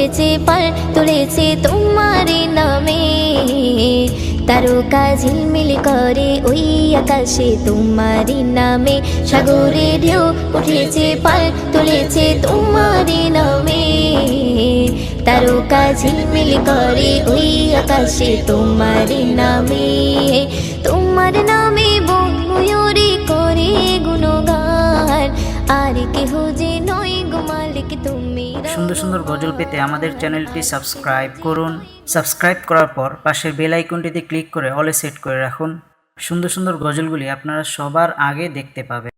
উঠেছে পাল তুলেছে তোমার নামে। তারকা ঝিলমিল করে ওই আকাশে তোমার নামে। সাগরে ঢেউ উঠেছে পাল তুলেছে তোমার নামে। তারকা ঝিলমিল করে ওই আকাশে তোমার নামে। তোমার নামে বন ময়ূরী করে গুণগান, আর কেহ যে নয় গো মালিক তুমি। সুন্দর সুন্দর গজল পেতে আমাদের চ্যানেলটি সাবস্ক্রাইব করুন। সাবস্ক্রাইব করার পর পাশের বেল আইকনটিতে ক্লিক করে অলে সেট করে রাখুন। সুন্দর সুন্দর গজলগুলি আপনারা সবার আগে দেখতে পাবেন।